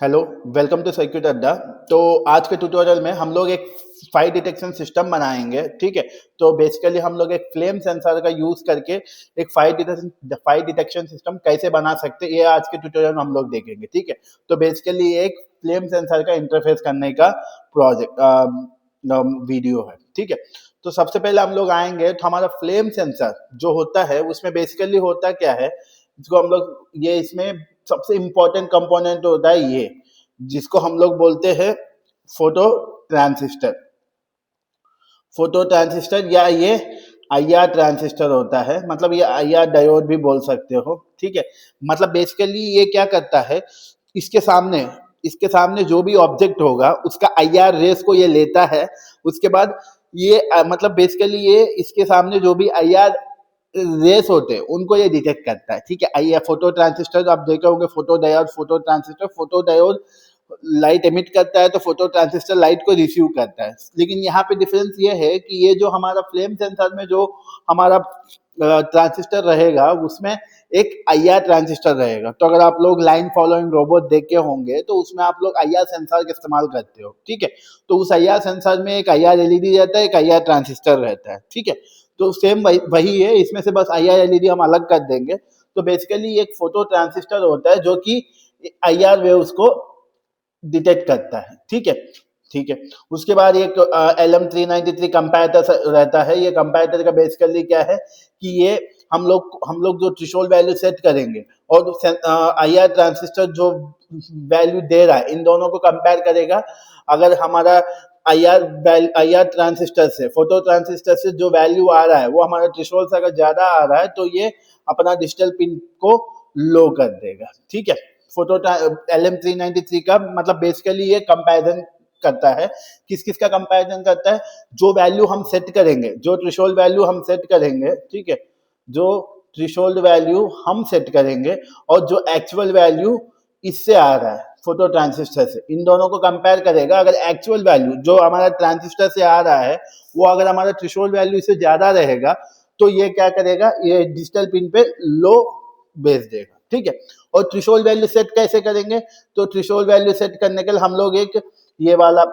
Hello, welcome to circuit अड्डा। तो आज के ट्यूटोरियल में हम लोग एक फायर डिटेक्शन सिस्टम बनाएंगे। ठीक है, तो बेसिकली हम लोग एक फ्लेम सेंसर का यूज करके एक फायर डिटेक्शन सिस्टम कैसे बना सकते हैं, ये आज के ट्यूटोरियल में हम लोग देखेंगे। ठीक है, तो बेसिकली एक फ्लेम सेंसर का इंटरफेस करने का प्रोजेक्ट वीडियो है। ठीक है, तो सबसे पहले हम लोग आएंगे तो हमारा फ्लेम सेंसर जो होता है उसमें बेसिकली होता क्या है, जिसको हम लोग ये इसमें सबसे इम्पोर्टेंट कंपोनेंट होता है ये, जिसको हम लोग बोलते हैं फोटो ट्रांजिस्टर। फोटो ट्रांजिस्टर या ये आईआर ट्रांजिस्टर होता है, मतलब ये आईआर डायोड भी बोल सकते हो। ठीक है, मतलब बेसिकली ये क्या करता है, इसके सामने इसके सामने जो भी ऑब्जेक्ट होगा उसका आईआर रेस को ये लेता है। उसके बाद ये मतलब बेसिकली ये इसके सामने जो भी आईआर रेस होते हैं उनको ये डिटेक्ट करता है। ठीक है, आइए फोटो ट्रांजिस्टर आप देखे होंगे, photo transistor, photo diode light emit करता है तो फोटो ट्रांजिस्टर लाइट को रिसीव करता है। लेकिन यहाँ पे डिफरेंस ये है कि ये जो हमारा फ्लेम सेंसर में जो हमारा ट्रांजिस्टर रहेगा उसमें एक आईआर ट्रांजिस्टर रहेगा। तो अगर आप लोग लाइन फॉलोइंग रोबोट देखे होंगे तो उसमें आप लोग आईआर सेंसर का इस्तेमाल करते हो। ठीक है, तो उस आईआर सेंसर में एक आईआर एलईडी रहता है, एक आईआर ट्रांजिस्टर रहता है। ठीक है, तो सेम वही है, इसमें से बस आईआर एलईडी हम अलग कर देंगे। तो बेसिकली एक फोटो ट्रांजिस्टर होता है जो कि आईआर वेव्स को डिटेक्ट करता है। ठीक है, ठीक है, उसके बाद एक LM393 कंपैरेटर रहता है। ये कंपैरेटर का बेसिकली क्या है कि ये हम लोग जो थ्रेशोल्ड वैल्यू सेट करेंगे और आईआर ट्रांजिस्टर जो वैल्यू दे रहा है, इन दोनों को कंपेयर करेगा। अगर हमारा आईआर ट्रांजिस्टर से फोटो ट्रांजिस्टर से जो वैल्यू आ रहा है वो हमारा थ्रेशोल्ड से अगर ज्यादा आ रहा है तो ये अपना डिजिटल पिन को लो कर देगा। ठीक है, फोटो LM393 का मतलब बेसिकली ये कंपैरिजन करता है। किस किस का कंपैरिजन करता है, जो वैल्यू हम सेट करेंगे, जो थ्रेशोल्ड वैल्यू हम सेट करेंगे। ठीक है, जो थ्रेशोल्ड वैल्यू हम सेट करेंगे और जो एक्चुअल वैल्यू इससे आ रहा है फोटो ट्रांजिस्टर से, इन दोनों को कंपेयर करेगा। अगर एक्चुअल वैल्यू जो हमारा ट्रांजिस्टर से आ रहा है वो अगर हमारा थ्रेशोल्ड वैल्यू से ज्यादा रहेगा तो ये क्या करेगा, ये डिजिटल पिन पे लो भेज देगा। ठीक है, और थ्रेशोल्ड वैल्यू सेट कैसे करेंगे, तो थ्रेशोल्ड वैल्यू सेट करने के लिए हम लोग एक ये वाला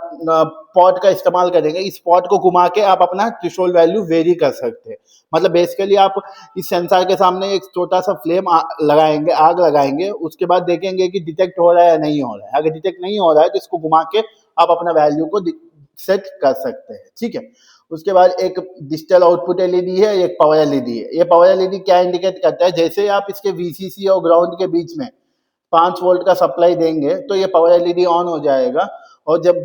पॉट का इस्तेमाल करेंगे। इस पॉट को घुमा के आप अपना थ्रेशोल्ड वैल्यू वेरी कर सकते हैं। मतलब बेसिकली आप इस सेंसर के सामने एक छोटा सा फ्लेम लगाएंगे, आग लगाएंगे, उसके बाद देखेंगे कि डिटेक्ट हो रहा है या नहीं हो रहा है। अगर डिटेक्ट नहीं हो रहा है तो इसको घुमा के आप अपना वैल्यू को सेट कर सकते हैं। ठीक है, उसके बाद एक डिजिटल आउटपुट एलईडी है, एक पावर एलईडी है। ये पावर एलईडी क्या इंडिकेट करता है, जैसे आप इसके वीसीसी और ग्राउंड के बीच में 5 वोल्ट का सप्लाई देंगे तो ये पावर एलईडी ऑन हो जाएगा। और जब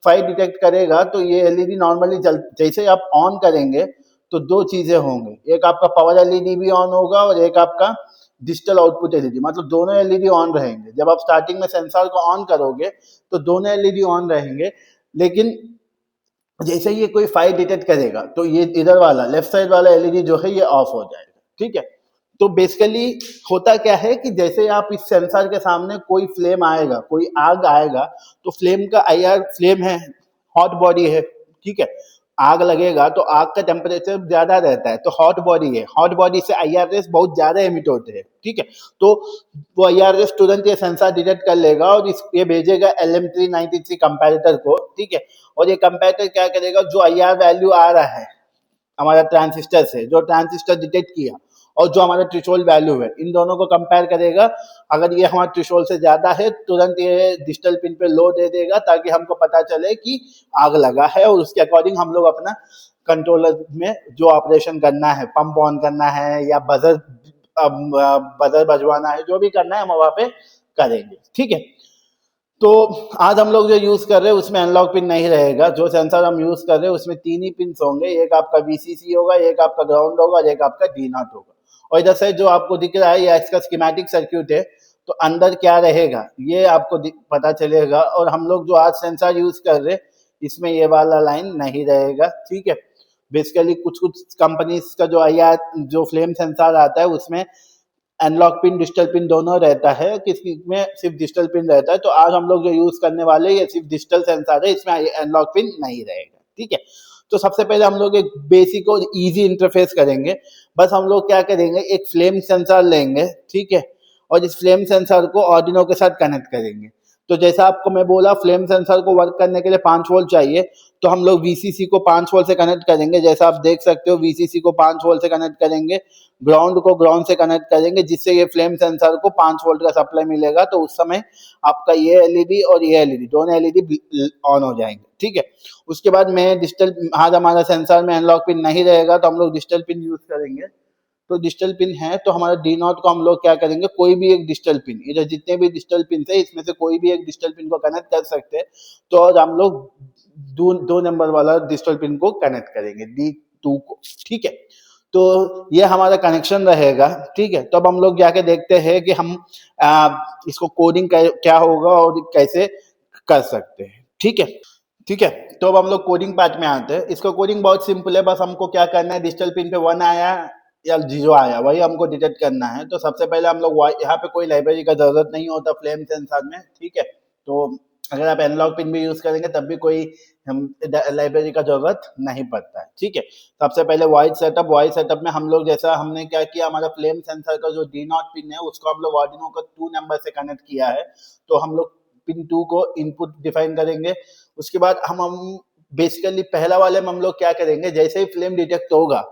फायर डिटेक्ट करेगा तो ये एलईडी नॉर्मली जैसे आप ऑन करेंगे तो दो चीजें होंगी, एक आपका पावर एलईडी भी ऑन होगा और एक आपका डिजिटल आउटपुट एलईडी, मतलब दोनों एलईडी ऑन रहेंगे। जब आप स्टार्टिंग में सेंसर को ऑन करोगे तो दोनों एलईडी ऑन रहेंगे, लेकिन जैसे ही ये कोई फायर डिटेक्ट करेगा तो ये इधर वाला लेफ्ट साइड वाला एलईडी जो है ये ऑफ हो जाएगा। ठीक है, तो बेसिकली होता क्या है कि जैसे आप इस सेंसर के सामने कोई फ्लेम आएगा, कोई आग आएगा, तो फ्लेम का आईआर फ्लेम है, हॉट बॉडी है। ठीक है, आग लगेगा तो आग का टेम्परेचर ज्यादा रहता है, तो हॉट बॉडी है, हॉट बॉडी से आईआर रेस बहुत ज्यादा एमिट होते हैं। ठीक है, तो वो आईआर रेस तुरंत ये सेंसर डिटेक्ट कर लेगा और ये भेजेगा LM393 कंपैरेटर को। ठीक है, और ये कंपैरेटर क्या करेगा, जो आईआर वैल्यू आ रहा है हमारा ट्रांजिस्टर से, जो ट्रांजिस्टर डिटेक्ट किया और जो हमारा थ्रेशोल्ड वैल्यू है, इन दोनों को कंपेयर करेगा। अगर ये हमारा थ्रेशोल्ड से ज्यादा है तुरंत ये डिजिटल पिन पे लो दे देगा ताकि हमको पता चले कि आग लगा है, और उसके अकॉर्डिंग हम लोग अपना कंट्रोलर में जो ऑपरेशन करना है, पंप ऑन करना है या बजर बजवाना है, जो भी करना है हम वहां पे करेंगे। ठीक है, तो आज हम लोग जो यूज कर रहे हैं उसमें एनालॉग पिन नहीं रहेगा। जो सेंसर हम यूज कर रहे हैं उसमें 3 ही पिन होंगे, एक आपका VCC होगा, एक आपका ग्राउंड होगा और एक आपका D0 होगा। और इधर से जो आपको दिख रहा है ये इसका स्कीमेटिक सर्क्यूट है, तो अंदर क्या रहेगा ये आपको पता चलेगा। और हम लोग जो आज सेंसर यूज कर रहे हैं इसमें ये वाला लाइन नहीं रहेगा। ठीक है, बेसिकली कुछ कुछ कंपनीज का जो आईआर जो फ्लेम सेंसर आता है उसमें एनालॉग पिन डिजिटल पिन दोनों रहता है, किसी में सिर्फ डिजिटल पिन रहता है। तो आज हम लोग जो यूज करने वाले ये सिर्फ डिजिटल सेंसर है, इसमें एनालॉग पिन नहीं रहेगा। ठीक है, तो सबसे पहले हम लोग एक बेसिक और इजी इंटरफेस करेंगे। बस हम लोग क्या करेंगे, एक फ्लेम सेंसर लेंगे। ठीक है, और इस फ्लेम सेंसर को आर्डिनो के साथ कनेक्ट करेंगे। तो जैसा आपको मैं बोला फ्लेम सेंसर को वर्क करने के लिए 5 वोल्ट चाहिए, तो हम लोग वीसीसी को 5 वोल्ट से कनेक्ट करेंगे। जैसा आप देख सकते हो वीसीसी को 5 वोल्ट से कनेक्ट करेंगे, ग्राउंड को ग्राउंड से कनेक्ट करेंगे, जिससे ये फ्लेम सेंसर को 5 वोल्ट का सप्लाई मिलेगा। तो उस समय आपका ये एलईडी और ये एलईडी दोनों एलईडी ऑन हो जाएंगे, ठीक है। उसके बाद में डिजिटल, आज हमारा सेंसर में एनालॉग पिन नहीं रहेगा तो हम लोग डिजिटल पिन यूज करेंगे। तो डिजिटल पिन है तो हमारा डी नॉट को हम लोग क्या करेंगे, कोई भी एक डिजिटल पिन, इधर जितने भी डिजिटल पिन है इसमें से कोई भी एक डिजिटल पिन को कनेक्ट कर सकते हैं। तो और हम लोग दो नंबर वाला डिजिटल पिन को कनेक्ट करेंगे, D2 को, ठीक है। तो ये हमारा कनेक्शन रहेगा, ठीक है। तो अब हम लोग जाके देखते हैं कि हम इसको कोडिंग क्या होगा और कैसे कर सकते हैं, ठीक है। ठीक है, तो अब हम लोग कोडिंग पार्ट में आते हैं। इसका कोडिंग बहुत सिंपल है, बस हमको क्या करना है, डिजिटल पिन पे 1 आया या 0 आया वही हमको डिटेक्ट करना है। तो सबसे पहले हम लोग यहाँ पे कोई लाइब्रेरी का जरूरत नहीं होता फ्लेम सेंसर में, ठीक है। तो अगर आप एनालॉग पिन भी यूज करेंगे तब भी कोई हम लाइब्रेरी का जरूरत नहीं पड़ता है, ठीक है। सबसे पहले वॉइस सेटअप में हम लोग जैसा हमने क्या किया, हमारा फ्लेम सेंसर का जो डी नॉट पिन है उसको हम लोग आर्डिनो को 2 नंबर से कनेक्ट किया है। तो हम लोग पिन 2 को इनपुट डिफाइन करेंगे। उसके बाद हम बेसिकली पहला वाले में हम लोग क्या करेंगे, जैसे ही फ्लेम डिटेक्ट होगा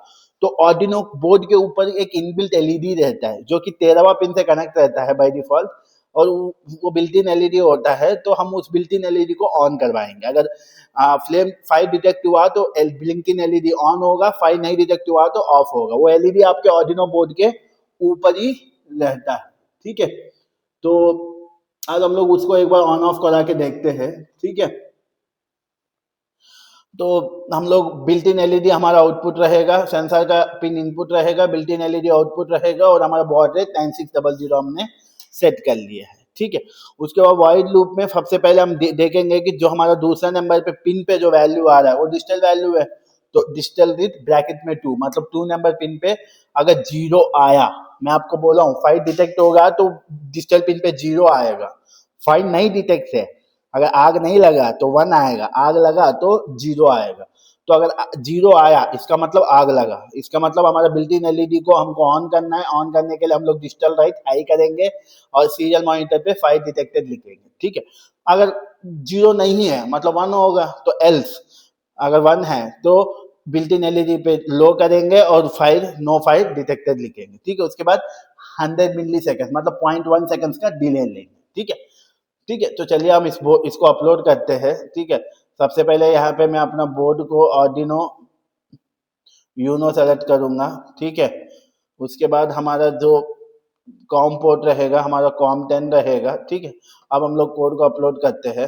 तो आर्डिनो बोर्ड के ऊपर एक इनबिल्ट एलईडी रहता है जो कि 13वां पिन से कनेक्ट रहता है बाय डिफॉल्ट, और वो बिल्ट इन एलईडी होता है। तो हम उस बिल्ट इन एलईडी को ऑन करवाएंगे। अगर फ्लेम 5 डिटेक्ट हुआ तो ब्लिंकिंग एलईडी ऑन होगा, 5 नहीं डिटेक्ट हुआ तो ऑफ होगा। वो एलईडी आपके आर्डिनो बोर्ड के ऊपर ही रहता है, ठीक है। तो आज हम लोग उसको एक बार ऑन ऑफ करा के देखते हैं, ठीक है। तो हम लोग बिल्ट इन एलईडी हमारा आउटपुट रहेगा, सेंसर का पिन इनपुट रहेगा, बिल्ट इन एलईडी आउटपुट रहेगा, और हमारा बॉड रेट 9600 हमने सेट कर लिया है, ठीक है। उसके बाद वाइड लूप में सबसे पहले हम देखेंगे कि जो हमारा दूसरा नंबर पे पिन पे जो वैल्यू आ रहा है वो डिजिटल वैल्यू है। तो डिजिटल विद ब्रैकेट में 2, मतलब 2 नंबर पिन पे अगर 0 आया, मैं आपको बोला हूँ 5 डिटेक्ट होगा तो डिजिटल पिन पे 0 आएगा, 5 नहीं डिटेक्ट है, अगर आग नहीं लगा तो 1 आएगा, आग लगा तो 0 आएगा। तो अगर 0 आया इसका मतलब आग लगा, इसका मतलब हमारा बिल्ट इन एलईडी को हमको ऑन करना है। ऑन करने के लिए हम लोग डिजिटल राइट हाई करेंगे और सीरियल मॉनिटर पे 5 डिटेक्टेड लिखेंगे, ठीक है। अगर 0 नहीं है मतलब 1 होगा, तो एल्स अगर 1 है तो बिल्ट इन एलईडी पे लो करेंगे और 5 डिटेक्टेड लिखेंगे, ठीक है। उसके बाद 100 मिली सेकेंड मतलब 0.1 सेकेंड्स का डिले लेंगे, ठीक है। ठीक है, तो चलिए हम इसको अपलोड करते हैं, ठीक है। सबसे पहले यहाँ पे मैं अपना बोर्ड को आर्डिनो यूनो सेलेक्ट करूंगा, ठीक है। उसके बाद हमारा जो कॉम पोर्ट रहेगा हमारा कॉम 10 रहेगा, ठीक है। अब हम लोग कोड को अपलोड करते हैं,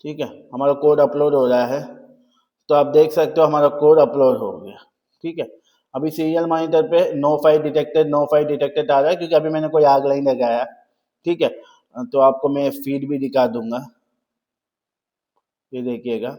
ठीक है। हमारा कोड अपलोड हो रहा है, तो आप देख सकते हो हमारा कोड अपलोड हो गया, ठीक है। अभी सीरियल मॉनिटर पे नो फाइल डिटेक्टेड आ रहा है क्योंकि अभी मैंने कोई आग नहीं लगाया, ठीक है। तो आपको मैं फीड भी दिखा दूंगा, ये देखिएगा,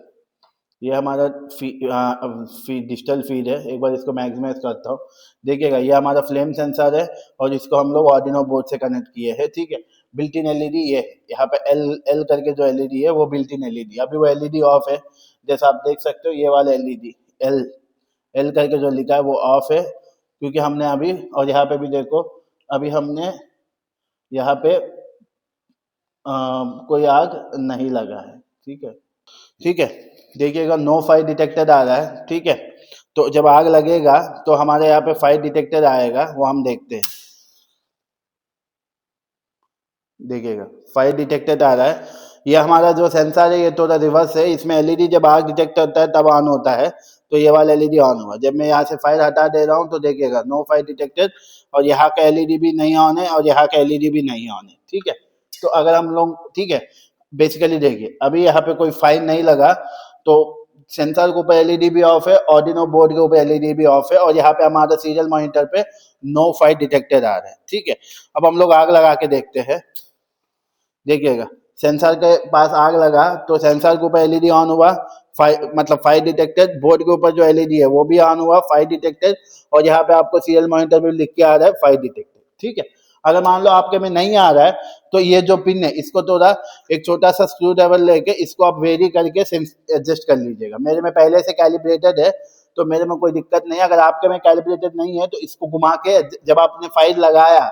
ये हमारा फीड डिजिटल फीड है। एक बार इसको मैक्सिमाइज करता हूँ, देखिएगा ये हमारा फ्लेम सेंसर है और इसको हम लोग आर्डिनो बोर्ड से कनेक्ट किए हैं, ठीक है। बिल्ट इन एलईडी ये यहाँ पे एल एल करके जो एलईडी है वो बिल्ट इन एलईडी, अभी वो एलईडी ऑफ है। जैसा आप देख सकते हो ये वाला एलईडी एल एल करके जो लिखा है वो ऑफ है, क्योंकि हमने अभी, और यहाँ पे भी देखो अभी हमने यहाँ पे कोई आग नहीं लगा है, ठीक है। ठीक है, देखिएगा नो फायर डिटेक्टेड आ रहा है, ठीक है। तो जब आग लगेगा तो हमारे यहाँ पे फायर डिटेक्टेड आएगा, वो हम देखते हैं। देखिएगा फायर डिटेक्टेड आ रहा है। ये हमारा जो सेंसर है ये थोड़ा रिवर्स है, इसमें एलईडी जब आग डिटेक्ट होता है तब ऑन होता है, तो ये वाला एलईडी ऑन हुआ। जब मैं यहाँ से फायर हटा दे रहा हूँ तो देखिएगा नो फायर डिटेक्टेड, और यहाँ का एलईडी भी नहीं ऑन है और यहाँ का एलईडी भी नहीं ऑन है, ठीक है। तो अगर हम लोग, ठीक है, बेसिकली देखिए अभी यहाँ पे कोई फायर नहीं लगा तो सेंसर के ऊपर एलईडी भी ऑफ है, ऑर्डिनो बोर्ड के ऊपर एलईडी भी ऑफ है, और यहाँ पे हमारा सीरियल मॉनिटर पे नो फायर डिटेक्टेड आ रहा है, ठीक है। अब हम लोग आग लगा के देखते हैं, देखिएगा सेंसर के पास आग लगा तो सेंसर के ऊपर एलईडी ऑन हुआ, मतलब फायर डिटेक्टेड, बोर्ड के ऊपर जो एलईडी है वो भी ऑन हुआ, फायर डिटेक्टेड, और यहाँ पे आपको सीरियल मॉनिटर पे लिख के आ रहा है फायर डिटेक्टेड, ठीक है। अगर मान लो आपके में नहीं आ रहा है तो ये जो पिन है इसको थोड़ा एक छोटा सा स्क्रू ड्राइवर लेके इसको आप वेरी करके एडजस्ट कर लीजिएगा। मेरे में पहले से कैलिब्रेटेड है तो मेरे में कोई दिक्कत नहीं है। अगर आपके में कैलिब्रेटेड नहीं है तो इसको घुमा के जब आपने फाइल लगाया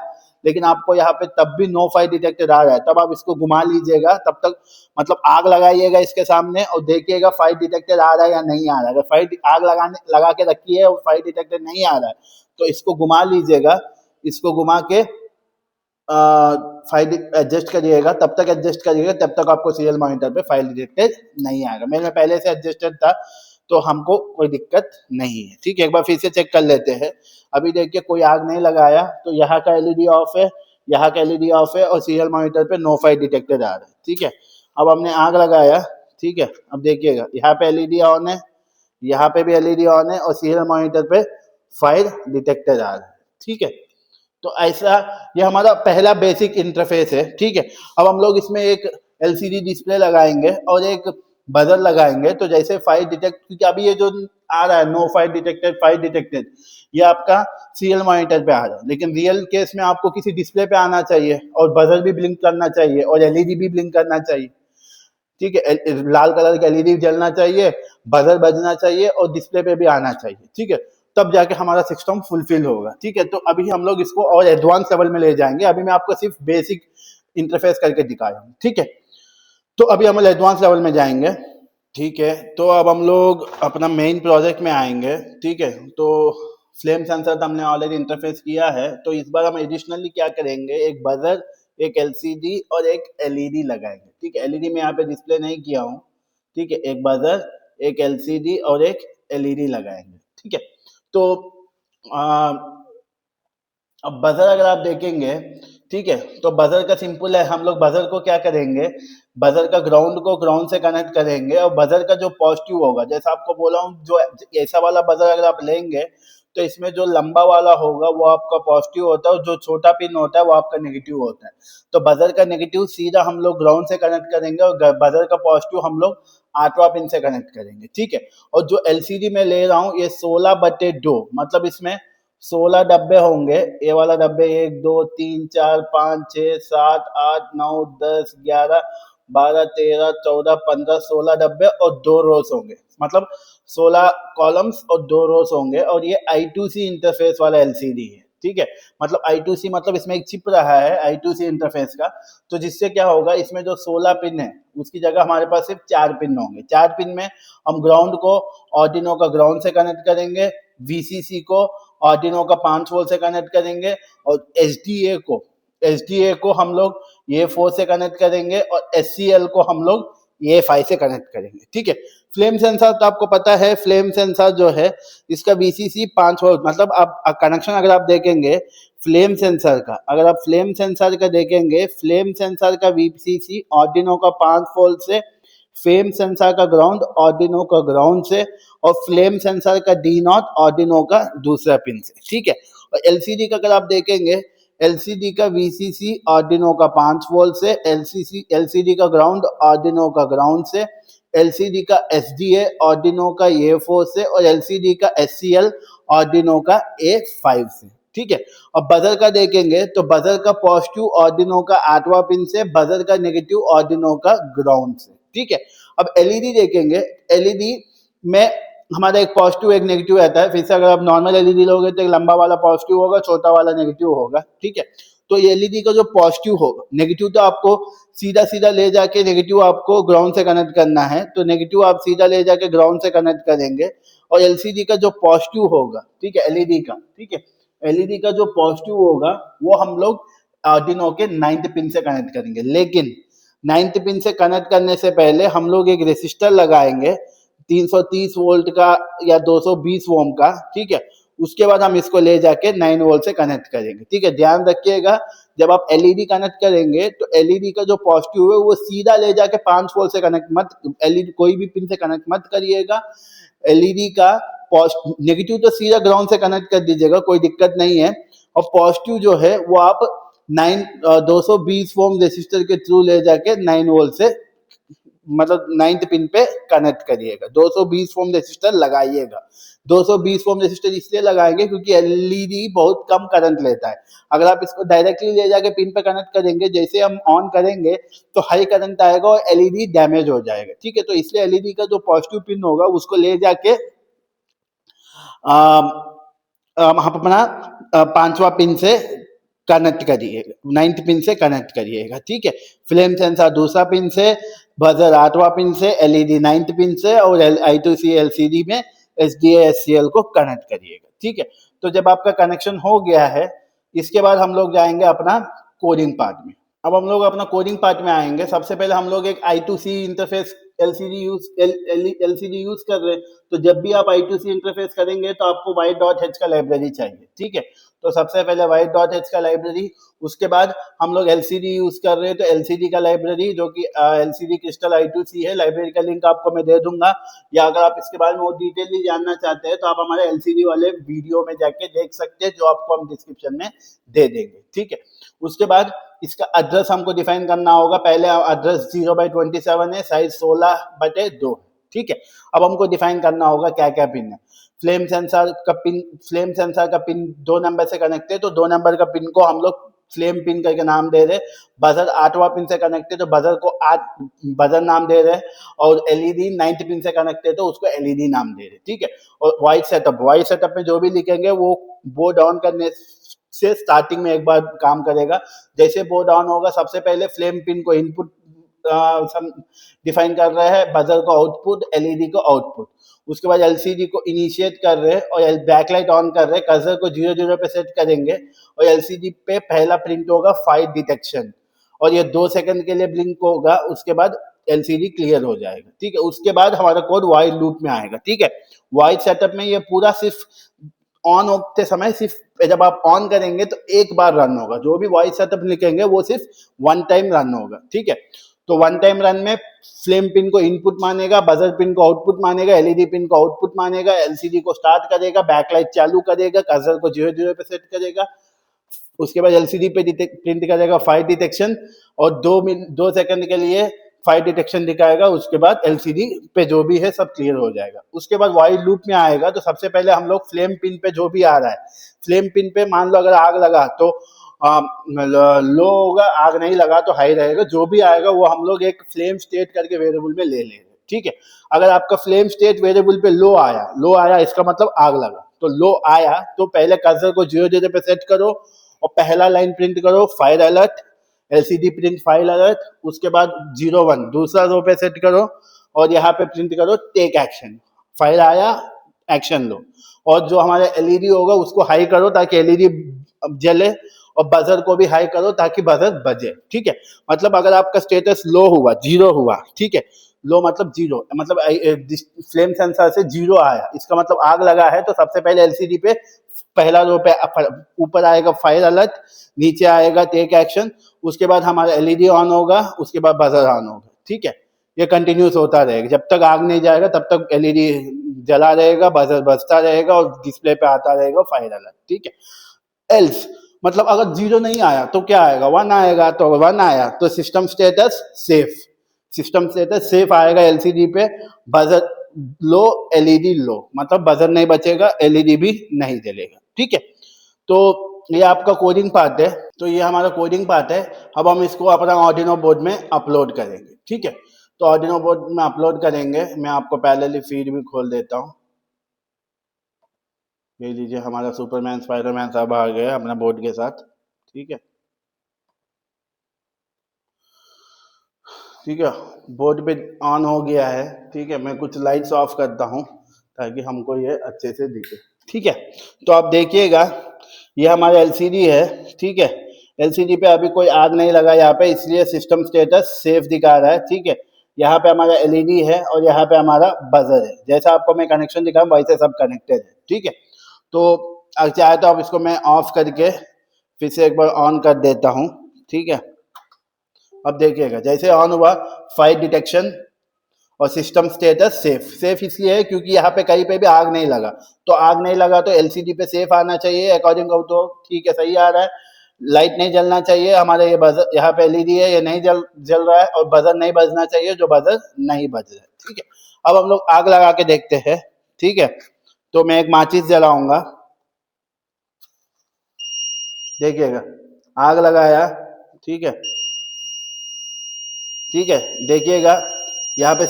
लेकिन आपको यहाँ पे तब भी नो फाइट डिटेक्टेड आ रहा है, तब आप इसको घुमा लीजिएगा, तब तक मतलब आग लगाइएगा इसके सामने और देखिएगा फाइट डिटेक्टेड आ रहा है या नहीं आ रहा है। अगर फाइट आग लगा के रखी है और फाइट डिटेक्टेड नहीं आ रहा है तो इसको घुमा लीजिएगा, इसको घुमा के फाइल एडजस्ट करिएगा, तब तक एडजस्ट करिएगा तब तक आपको सीरियल मॉनिटर पे फाइल डिटेक्टेड नहीं आएगा। मेरे में पहले से एडजस्टेड था तो हमको कोई दिक्कत नहीं है। ठीक है, एक बार फिर से चेक कर लेते हैं। अभी देखिए कोई आग नहीं लगाया तो यहाँ का एलईडी ऑफ है, यहाँ का एलईडी ऑफ है और सीरियल मॉनिटर पे नो फाइल डिटेक्टेड आ रहा है। ठीक है, अब हमने आग लगाया, ठीक है, अब देखिएगा यहाँ पे एलईडी ऑन है, यहाँ पे भी एलईडी ऑन है और सीरियल मॉनिटर पे फाइल डिटेक्टेड आ रहा है। ठीक है, तो ऐसा ये हमारा पहला बेसिक इंटरफेस है। ठीक है, अब हम लोग इसमें एक एलसीडी डिस्प्ले लगाएंगे और एक बजर लगाएंगे। तो जैसे फाइल डिटेक्ट, क्योंकि अभी ये जो आ रहा है no file detected, file detected, ये आपका सीरियल मॉनिटर पे आ रहा है, लेकिन रियल केस में आपको किसी डिस्प्ले पे आना चाहिए और बजर भी ब्लिंक करना चाहिए और एलईडी भी ब्लिंक करना चाहिए। ठीक है, लाल कलर का एलईडी जलना चाहिए, बजर बजना चाहिए और डिस्प्ले पे भी आना चाहिए। ठीक है, तब जाके हमारा सिस्टम फुलफिल होगा। ठीक है, तो अभी हम लोग इसको और एडवांस लेवल में ले जाएंगे। अभी मैं आपको सिर्फ बेसिक इंटरफेस करके दिखाया हूँ। ठीक है, तो अभी हम एडवांस लेवल में जाएंगे। ठीक है, तो अब हम लोग अपना मेन प्रोजेक्ट में आएंगे। ठीक है, तो फ्लेम सेंसर तो हमने ऑलरेडी इंटरफेस किया है, तो इस बार हम एडिशनली क्या करेंगे, एक बजर, एक एलसीडी और एक एलईडी लगाएंगे। ठीक है, एलईडी में यहाँ पे डिस्प्ले नहीं किया हूँ। ठीक है, एक बजर, एक एलसीडी और एक एलईडी लगाएंगे। ठीक है, तो अब बजर अगर आप देखेंगे, ठीक है, तो बजर का सिंपल है, हम लोग बजर को क्या करेंगे, बजर का ग्राउंड को ग्राउंड से कनेक्ट करेंगे और बजर का जो पॉजिटिव होगा, जैसा आपको बोला हूँ, जो ऐसा वाला बजर अगर आप लेंगे तो इसमें जो लंबा वाला होगा वो आपका पॉजिटिव होता है और जो छोटा पिन होता है वो आपका नेगेटिव होता है। तो बजर का नेगेटिव सीधा हम लोग ग्राउंड से कनेक्ट करेंगे और बजर का पॉजिटिव हम लोग 8वां पिन से कनेक्ट करेंगे। ठीक है, और जो एलसीडी में ले रहा हूँ ये 16/2, मतलब इसमें 16 डब्बे होंगे। ये वाला डब्बे 1 2 3 4 5 6 7 8 9 10 11 12 13 14 15 16 डब्बे और 2 रोज होंगे, मतलब 16 कॉलम्स और 2 रोज होंगे। और ये I2C इंटरफेस वाला एलसीडी है। ठीक है, मतलब I2C मतलब इसमें एक चिप रहा है I2C इंटरफेस का, तो जिससे क्या होगा, इसमें जो 16 पिन है उसकी जगह हमारे पास सिर्फ 4 पिन होंगे। 4 पिन में हम ग्राउंड को ऑर्डिनो का ग्राउंड से कनेक्ट करेंगे, VCC को ऑर्डिनो का 5 वोल्ट से कनेक्ट करेंगे और SDA को हम लोग ये 4 से कनेक्ट करेंगे और SCL को हम लोग ये 5 से कनेक्ट करेंगे। ठीक है, फ्लेम सेंसर तो आपको पता है, फ्लेम सेंसर जो है इसका VCC 5 वोल्ट, मतलब आप कनेक्शन अगर आप देखेंगे फ्लेम सेंसर का, अगर आप फ्लेम सेंसर का देखेंगे, फ्लेम सेंसर का VCC ऑर्डिनो का 5 वोल्ट से, फ्लेम सेंसर का ग्राउंड ऑर्डिनो का ग्राउंड से और फ्लेम सेंसर का D0 ऑर्डिनो का दूसरा पिन से। ठीक है, और एलसीडी का अगर आप देखेंगे, एलसीडी का VCC ऑर्डिनो का 5 वोल्ट से, एलसीडी का ग्राउंड ऑर्डिनो का ग्राउंड से, एलसीडी का SDA ऑर्डिनो का A4 से और एलसीडी का SCL ऑर्डिनो का A5 से। ठीक है, और बजर का देखेंगे तो बजर का पॉजिटिव ऑर्डिनो का 8वां पिन से, बजर का नेगेटिव ऑर्डिनो का ग्राउंड से। ठीक है, अब एलईडी देखेंगे, एलईडी में हमारा एक पॉजिटिव एक नेगेटिव रहता है। फिर से अगर आप नॉर्मल एलईडी लोगे तो एक लंबा वाला पॉजिटिव होगा, छोटा वाला नेगेटिव होगा। ठीक है, तो एलईडी का जो पॉजिटिव होगा, नेगेटिव तो आपको सीधा सीधा ले जाके नेगेटिव आपको ग्राउंड से कनेक्ट करना है, तो नेगेटिव आप सीधा ले जाके ग्राउंड से कनेक्ट करेंगे। और एलसीडी का जो पॉजिटिव होगा, ठीक है, एलईडी का, ठीक है, एलईडी का जो पॉजिटिव होगा वो हम लोग आर्डिनो के 9th पिन से कनेक्ट करेंगे। लेकिन 9th पिन से कनेक्ट करने से पहले हम लोग एक रेसिस्टर लगाएंगे 330 वोल्ट का या 220 ओम का। ठीक है, उसके बाद हम इसको ले जाके 9 वोल्ट से कनेक्ट करेंगे। ठीक है, ध्यान रखिएगा, जब आप एलईडी कनेक्ट करेंगे तो एलईडी का जो पॉजिटिव है वो सीधा ले जाके 5 वोल्ट से कनेक्ट मत, एलईडी कोई भी पिन से कनेक्ट मत करिएगा। एलईडी का नेगेटिव तो सीधा ग्राउंड से कनेक्ट कर दीजिएगा, कोई दिक्कत नहीं है। और पॉजिटिव जो है वो आप 220 ओम रेसिस्टर के थ्रू ले जाके 9 वोल्ट से, मतलब 9th पिन पे कनेक्ट करिएगा। 220 ओम रेसिस्टर लगाइएगा। 220 ओम रेसिस्टर इसलिए लगाएंगे क्योंकि एलईडी बहुत कम करंट लेता है। अगर आप इसको डायरेक्टली ले जाके पिन पे कनेक्ट करेंगे, जैसे हम ऑन करेंगे तो हाई करंट आएगा और एलईडी डैमेज हो जाएगा। ठीक है, तो इसलिए एलईडी का जो पॉजिटिव पिन होगा उसको ले जाके हम अपना 5वां पिन से कनेक्ट करिएगा, 9th पिन से कनेक्ट करिएगा, ठीक है। फ्लेम सेंसर दूसरा पिन से, बजर 8वां पिन से, एलईडी 9th पिन से, और I2C एलसीडी में SDA SCL को कनेक्ट करिएगा, ठीक है। तो जब आपका कनेक्शन हो गया है, इसके बाद हम लोग जाएंगे अपना कोडिंग पार्ट में। अब हम लोग अपना कोडिंग पार्ट में आएंगे। सबसे पहले हम लोग एक I2C इंटरफेस एलसीडी यूज कर रहे हैं, तो जब भी आप I2C इंटरफेस करेंगे तो आपको white.h का लाइब्रेरी चाहिए, ठीक है। तो सबसे पहले white.h का लाइब्रेरी, उसके बाद हम लोग एलसीडी यूज कर रहे हैं तो एलसीडी का लाइब्रेरी जो कि एलसीडी क्रिस्टल I2C है। लाइब्रेरी का लिंक आपको मैं दे दूंगा, या अगर आप इसके बारे में और डिटेलली जानना चाहते हैं तो आप हमारे एलसीडी वाले वीडियो में जाके देख सकते हैं, जो आपको हम डिस्क्रिप्शन में दे देंगे, ठीक है। उसके बाद इसका एड्रेस हमको डिफाइन करना होगा। पहले एड्रेस 0/27 है, साइज 16/2, ठीक है। अब हमको डिफाइन करना होगा क्या क्या पिन है। फ्लेम सेंसर का पिन 2 नंबर से कनेक्ट है, तो 2 नंबर का पिन को हम लोग फ्लेम पिन करके नाम दे रहे। बजर 8वां पिन से कनेक्ट है तो बजर को बजर नाम दे रहे, और एलईडी 9th पिन से कनेक्ट है तो उसको एलईडी नाम दे रहे, ठीक है। और वॉइस सेटअप में जो भी लिखेंगे वो बोर्ड ऑन करने से स्टार्टिंग में एक बार काम करेगा। जैसे बोर्ड ऑन होगा, सबसे पहले फ्लेम पिन को इनपुट डिफाइन कर रहे हैं, बजर को आउटपुट, एलईडी को आउटपुट। उसके बाद एलसीडी को इनिशिएट कर रहे हैं और बैकलाइट ऑन कर रहे हैं। कर्सर को 0 पे सेट करेंगे और एलसीडी पे पहला प्रिंट होगा फाइट डिटेक्शन, और ये 2 सेकंड के लिए ब्लिंक होगा। उसके बाद एलसीडी क्लियर हो जाएगा, ठीक है। उसके बाद हमारा कोड वाइल लूप में आएगा, ठीक है। वाइल सेटअप में ये पूरा सिर्फ ऑन होते समय, सिर्फ जब आप ऑन करेंगे तो एक बार रन होगा। जो भी वॉइस सेटअप लिखेंगे वो सिर्फ 1 टाइम रन होगा, ठीक है। तो 1 टाइम रन में फ्लेम पिन को इनपुट मानेगा, बजर पिन को आउटपुट मानेगा, एलईडी पिन को आउटपुट मानेगा, एलसीडी को स्टार्ट करेगा, बैकलाइट चालू करेगा, कर्सर को 0 पे सेट करेगा। उसके बाद एलसीडी पे प्रिंट करेगा फाइट डिटेक्शन, और 2 सेकंड के लिए फाइट डिटेक्शन दिखाएगा। उसके बाद एलसीडी पे जो भी है सब क्लियर हो जाएगा। उसके बाद वाइल लूप में आएगा, तो सबसे पहले हम लोग फ्लेम पिन पे जो भी आ रहा है, फ्लेम पिन पे मान लो अगर आग लगा तो लो होगा, आग नहीं लगा तो हाई रहेगा। जो भी आएगा वो हम लोग एक फ्लेम स्टेट करके वेरिएबल में ले लेंगे, ठीक है। अगर आपका फ्लेम स्टेट वेरिएबल पे लो आया इसका मतलब आग लगा। तो लो आया तो पहले कर्सर को 0 पे सेट करो और पहला लाइन प्रिंट करो fire alert, LCD print file alert. उसके बाद 01 दूसरा रो पे सेट करो और यहाँ पे प्रिंट करो टेक एक्शन, फाइल आया एक्शन लो। और जो हमारा एलईडी होगा उसको हाई करो ताकि एलईडी जले, और बजर को भी हाई करो ताकि बजर बजे, ठीक है। मतलब अगर आपका स्टेटस लो हुआ, 0 हुआ, ठीक है, लो मतलब 0, मतलब फ्लेम सेंसर से 0 आया, इसका मतलब आग लगा है। तो सबसे पहले एलसीडी पे पहला रो पे ऊपर आएगा फायर अलर्ट, नीचे आएगा टेक एक्शन, उसके बाद हमारा एलईडी ऑन होगा, उसके बाद बजर ऑन होगा, ठीक है। ये कंटिन्यूस होता रहेगा, जब तक आग नहीं जाएगा तब तक एलईडी जला रहेगा, बजर बजता रहेगा और डिस्प्ले पे आता रहेगा फायर अलर्ट, ठीक है। एल्स मतलब अगर 0 नहीं आया तो क्या आएगा, 1 आएगा। तो 1 आया तो सिस्टम स्टेटस सेफ आएगा एलसीडी पे। बजर लो, एलईडी लो, मतलब बजर नहीं बचेगा, एलईडी भी नहीं जलेगा, ठीक है। तो ये आपका कोडिंग पार्ट है। तो ये हमारा कोडिंग पार्ट है। अब हम इसको अपना आर्डिनो बोर्ड में अपलोड करेंगे, ठीक है। तो आर्डिनो बोर्ड में अपलोड करेंगे, मैं आपको पैरेलल फीड भी खोल देता हूँ। ये लीजिए, हमारा सुपरमैन स्पाइडरमैन सब आ गया अपना बोर्ड के साथ, ठीक है। ठीक है, बोर्ड पे ऑन हो गया है, ठीक है। मैं कुछ लाइट्स ऑफ करता हूँ ताकि हमको ये अच्छे से दिखे, ठीक है। तो आप देखिएगा ये हमारा एलसीडी है, ठीक है। एलसीडी पे अभी कोई आग नहीं लगा यहाँ पे, इसलिए सिस्टम स्टेटस सेफ दिखा रहा है, ठीक है। यहाँ पे हमारा एलईडी है और यहाँ पे हमारा बजर है। जैसा आपको मैं कनेक्शन दिखाऊं वैसे सब कनेक्टेड है, ठीक है। तो अगर चाहे तो आप इसको मैं ऑफ करके फिर से एक बार ऑन कर देता हूँ, ठीक है। अब देखिएगा जैसे ऑन हुआ, फाइट डिटेक्शन और सिस्टम स्टेटस सेफ इसलिए है क्योंकि यहाँ पे कहीं पे भी आग नहीं लगा। तो आग नहीं लगा तो एलसीडी पे सेफ आना चाहिए अकॉर्डिंग तो, ठीक है, सही आ रहा है। लाइट नहीं जलना चाहिए, हमारे ये बजर यहाँ पे एलईडी है, ये नहीं जल रहा है, और बजर नहीं बजना चाहिए जो बजर नहीं बज रहा है, ठीक है। अब हम लोग आग लगा के देखते हैं, ठीक है। तो मैं एक माचिस जलाऊंगा, देखिएगा आग लगाया, ठीक है, ठीक है। देखिएगा यहाँ पे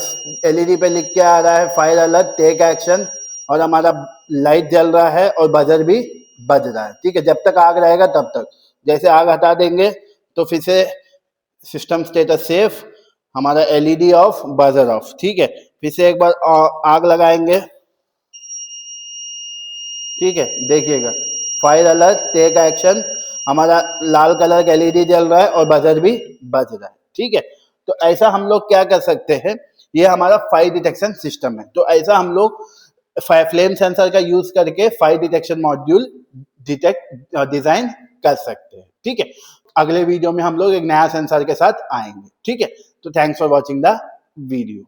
एलईडी पे लिख के आ रहा है फायर अलर्ट टेक एक्शन, और हमारा लाइट जल रहा है और बजर भी बज रहा है, ठीक है। जब तक आग रहेगा तब तक। जैसे आग हटा देंगे तो फिर से सिस्टम स्टेटस सेफ, हमारा एलईडी ऑफ, बजर ऑफ। ठीक है, फिर से एक बार आग लगाएंगे। ठीक है, देखिएगा फायर अलर्ट, टेक एक्शन, हमारा लाल कलर का एलईडी जल रहा है और बजर भी बज रहा है। ठीक है, तो ऐसा हम लोग क्या कर सकते हैं, ये हमारा फायर डिटेक्शन सिस्टम है। तो ऐसा हम लोग फ्लेम सेंसर का यूज करके फायर डिटेक्शन मॉड्यूल डिजाइन कर सकते हैं। ठीक है, अगले वीडियो में हम लोग एक नया सेंसर के साथ आएंगे। ठीक है, तो thanks for watching the video.